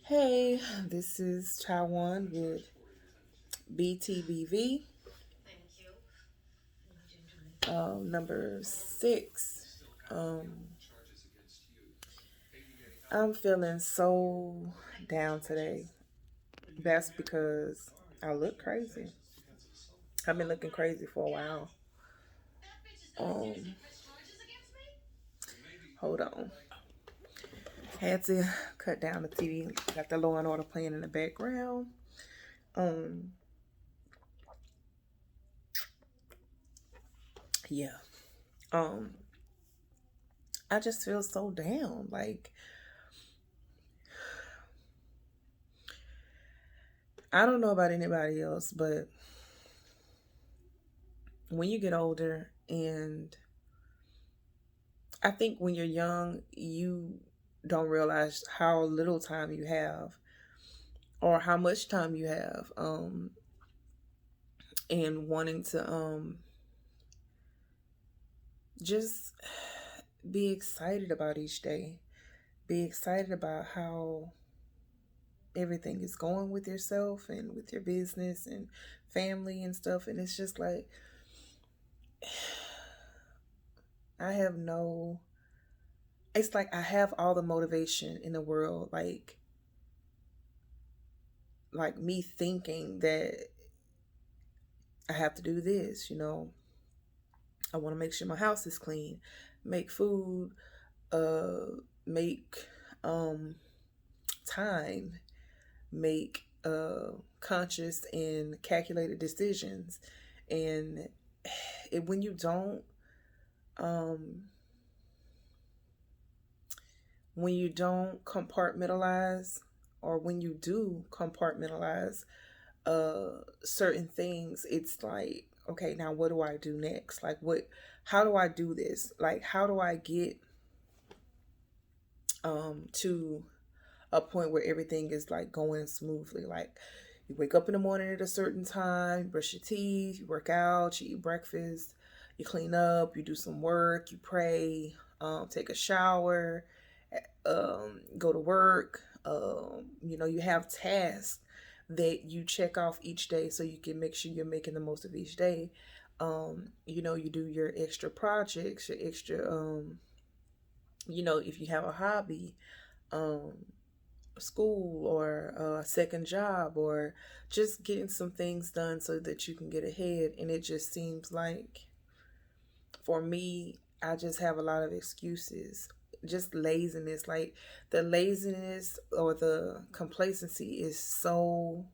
Hey, this is Taiwan with BTBV, number 6. Um, I'm feeling so down today. That's because I look crazy. I've been looking crazy for a while. Um, Hold on. Had to cut down the TV. Got the Law and Order playing in the background. Um, yeah. Um, I just feel so down. Like I don't know about anybody else, but when you get older, and I think when you're young, you don't realize how little time you have or how much time you have, and wanting to just be excited about each day, be excited about how everything is going with yourself and with your business and family and stuff. And it's just like, I have no, it's like I have all the motivation in the world. Like me thinking that I have to do this, I want to make sure my house is clean, make food, uh, make um, time, make conscious and calculated decisions. And when you don't, um, compartmentalize, or when you do compartmentalize certain things, it's like, okay, now what do I do next? Like, how do I do this? Like, how do I get to a point where everything is like going smoothly? Like, you wake up in the morning at a certain time, you brush your teeth, you work out, you eat breakfast, you clean up, you do some work, you pray, take a shower, go to work. You have tasks that you check off each day so you can make sure you're making the most of each day. You do your extra projects, your extra, if you have a hobby, um, school, or a second job, or just getting some things done so that you can get ahead. And it just seems like, for me, I just have a lot of excuses. Just laziness. Like, the laziness or the complacency is so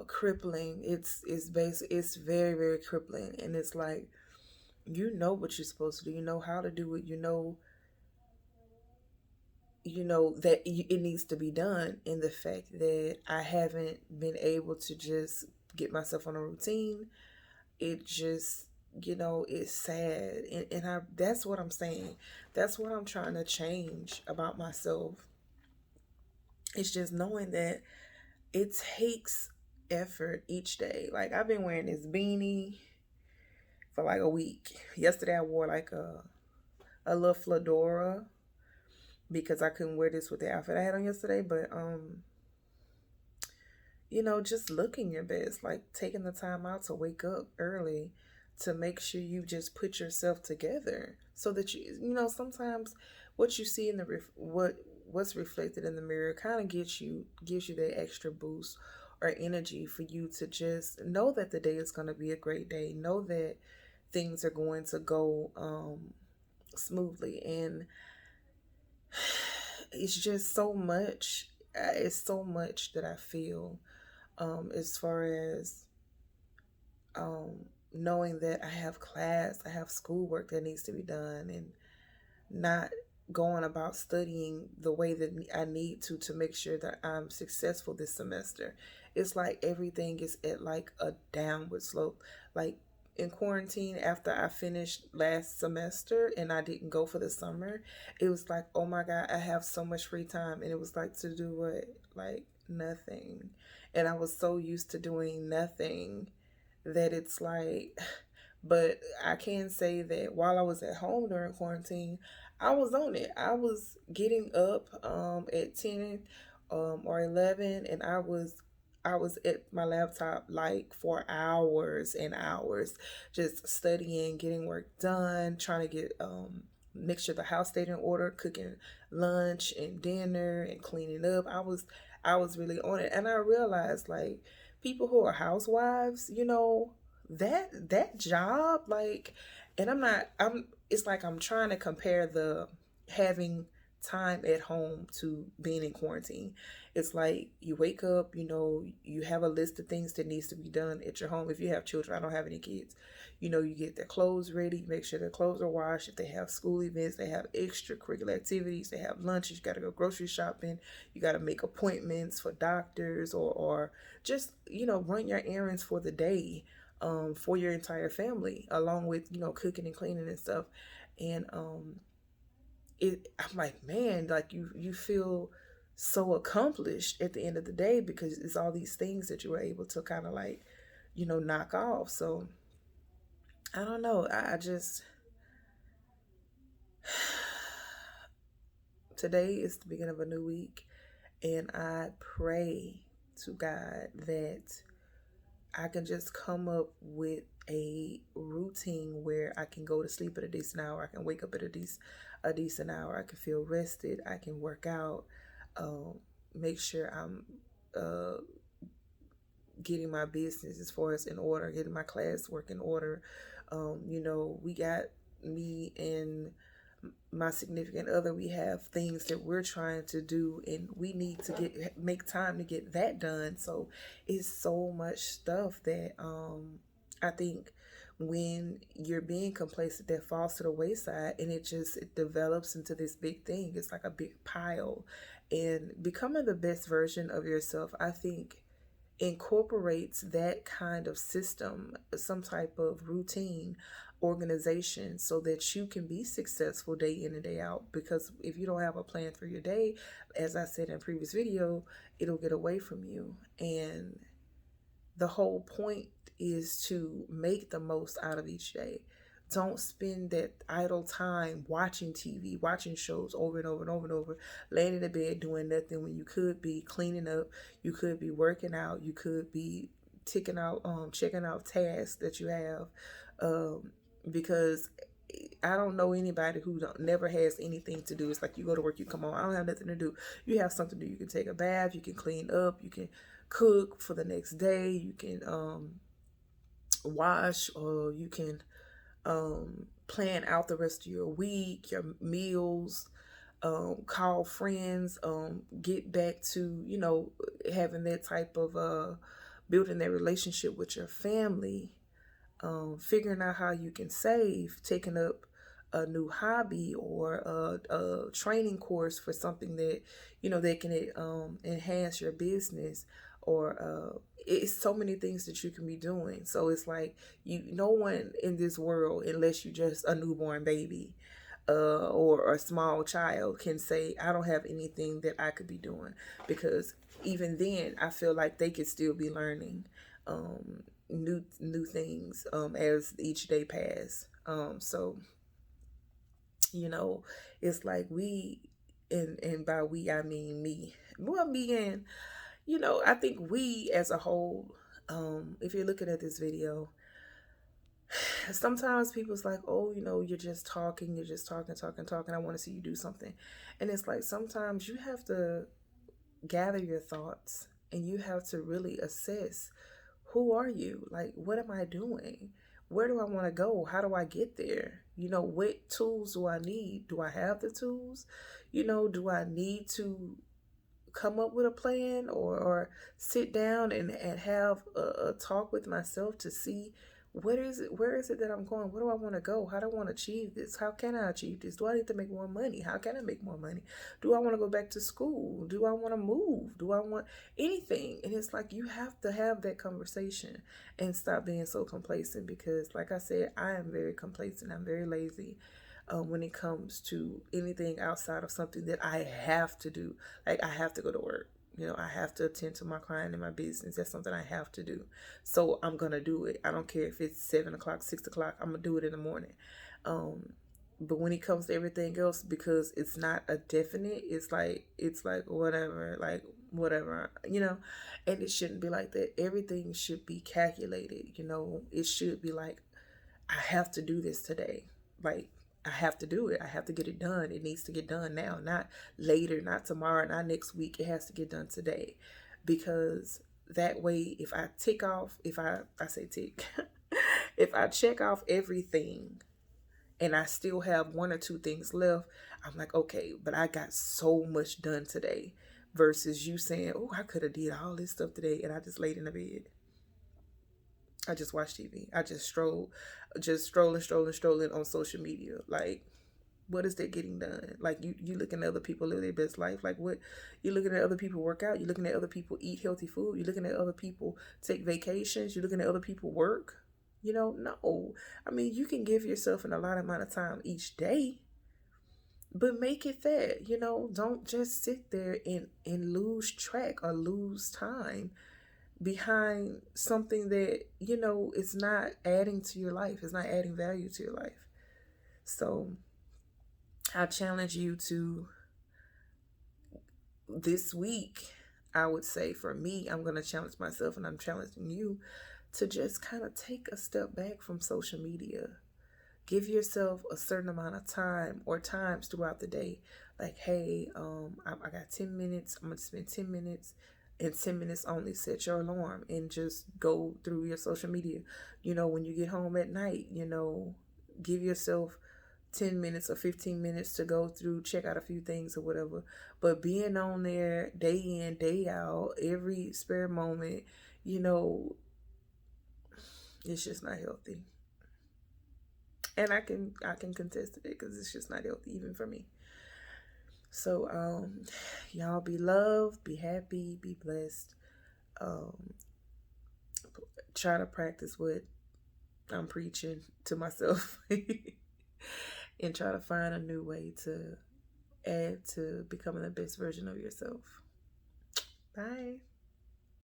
crippling. It's very, very crippling. And it's like, you know what you're supposed to do. You know how to do it. You know that it needs to be done. And the fact that I haven't been able to just get myself on a routine, it just, it's sad. And that's what I'm saying. That's what I'm trying to change about myself. It's just knowing that it takes effort each day. Like, I've been wearing this beanie for like a week. Yesterday I wore like a little fedora because I couldn't wear this with the outfit I had on yesterday. But just looking your best, like taking the time out to wake up early, to make sure you just put yourself together, so that sometimes what you see in what's reflected in the mirror kind of gives you that extra boost or energy for you to just know that the day is going to be a great day, know that things are going to go smoothly. And it's just so much. It's so much that I feel, as far as um, knowing that I have class, I have schoolwork that needs to be done, and not going about studying the way that I need to make sure that I'm successful this semester. It's like everything is at like a downward slope. Like, in quarantine, after I finished last semester and I didn't go for the summer, it was like, oh my God, I have so much free time. And it was like, to do what? Like, nothing. And I was so used to doing nothing that it's like, but I can say that while I was at home during quarantine, I was on it. I was getting up at 10 or 11, and I was at my laptop like for hours and hours, just studying, getting work done, trying to get make sure the house stayed in order, cooking lunch and dinner and cleaning up. I was really on it, and I realized like people who are housewives, that job, like, and I'm it's like I'm trying to compare the having time at home to being in quarantine. It's like you wake up, you have a list of things that needs to be done at your home. If you have children, I don't have any kids. You get their clothes ready, make sure their clothes are washed. If they have school events, they have extracurricular activities, they have lunches, you got to go grocery shopping, you got to make appointments for doctors, or just, run your errands for the day, for your entire family, along with, cooking and cleaning and stuff. And I'm like, man, like you feel so accomplished at the end of the day because it's all these things that you were able to kind of like, knock off. So I don't know. I just today is the beginning of a new week, and I pray to God that I can just come up with a routine where I can go to sleep at a decent hour. I can wake up at a decent hour. I can feel rested. I can work out. Um, Make sure I'm uh, getting my business as far as in order, getting my class work in order. We got me and my significant other, we have things that we're trying to do, and we need to make time to get that done. So it's so much stuff that I think when you're being complacent, that falls to the wayside, and it develops into this big thing. It's like a big pile. And becoming the best version of yourself, I think, incorporates that kind of system, some type of routine, organization, so that you can be successful day in and day out. Because if you don't have a plan for your day, as I said in a previous video, it'll get away from you. And the whole point is to make the most out of each day. Don't spend that idle time watching TV, watching shows over and over and over and over, laying in the bed doing nothing when you could be cleaning up, you could be working out, you could be checking out tasks that you have. Because I don't know anybody who never has anything to do. It's like you go to work, you come home, I don't have nothing to do. You have something to do. You can take a bath, you can clean up, you can cook for the next day, you can wash, or you can plan out the rest of your week, your meals, call friends, get back to, having that type of building that relationship with your family, figuring out how you can save, taking up a new hobby or a training course for something that that can enhance your business, or it's so many things that you can be doing. So it's like no one in this world, unless you just a newborn baby, or a small child, can say I don't have anything that I could be doing, because even then I feel like they could still be learning new things as each day pass. So it's like and by we I mean me. Well, me and I think we as a whole. If you're looking at this video, sometimes people's like, oh, you're just talking, talking. I want to see you do something. And it's like sometimes you have to gather your thoughts, and you have to really assess, who are you? Like, what am I doing? Where do I want to go? How do I get there? What tools do I need? Do I have the tools? Do I need to come up with a plan, or sit down and have a talk with myself to see where is it that I'm going? Where do I want to go? How do I want to achieve this? How can I achieve this? Do I need to make more money? How can I make more money? Do I want to go back to school? Do I want to move? Do I want anything? And it's like you have to have that conversation and stop being so complacent, because like I said, I am very complacent. I'm very lazy when it comes to anything outside of something that I have to do. Like, I have to go to work. I have to attend to my client and my business. That's something I have to do. So I'm going to do it. I don't care if it's 7 o'clock, 6 o'clock. I'm going to do it in the morning. But when it comes to everything else, because it's not a definite, it's like whatever, like whatever, and it shouldn't be like that. Everything should be calculated, it should be like, I have to do this today. Like, I have to do it. I have to get it done. It needs to get done now, not later, not tomorrow, not next week. It has to get done today. Because that way, if I tick off, I say tick, if I check off everything and I still have one or two things left, I'm like, okay, but I got so much done today. Versus you saying, oh, I could have did all this stuff today and I just laid in the bed. I just watch TV. I just strolling on social media. Like, what is that getting done? Like, you looking at other people live their best life. Like, what, you looking at other people work out. You looking at other people eat healthy food. You looking at other people take vacations. You looking at other people work. No. I mean, you can give yourself an allotted amount of time each day, but make it fair. Don't just sit there and lose track or lose time behind something that is not adding to your life, it's not adding value to your life. So I challenge you to, this week, I would say for me, I'm going to challenge myself and I'm challenging you to just kind of take a step back from social media. Give yourself a certain amount of time or times throughout the day. Like, hey, I got 10 minutes. I'm going to spend 10 minutes and 10 minutes only. Set your alarm and just go through your social media. When you get home at night, give yourself 10 minutes or 15 minutes to go through, check out a few things or whatever. But being on there day in, day out, every spare moment, it's just not healthy. And I can contest it because it's just not healthy even for me. So y'all be loved, be happy, be blessed. Um, try to practice what I'm preaching to myself, and try to find a new way to add to becoming the best version of yourself. Bye.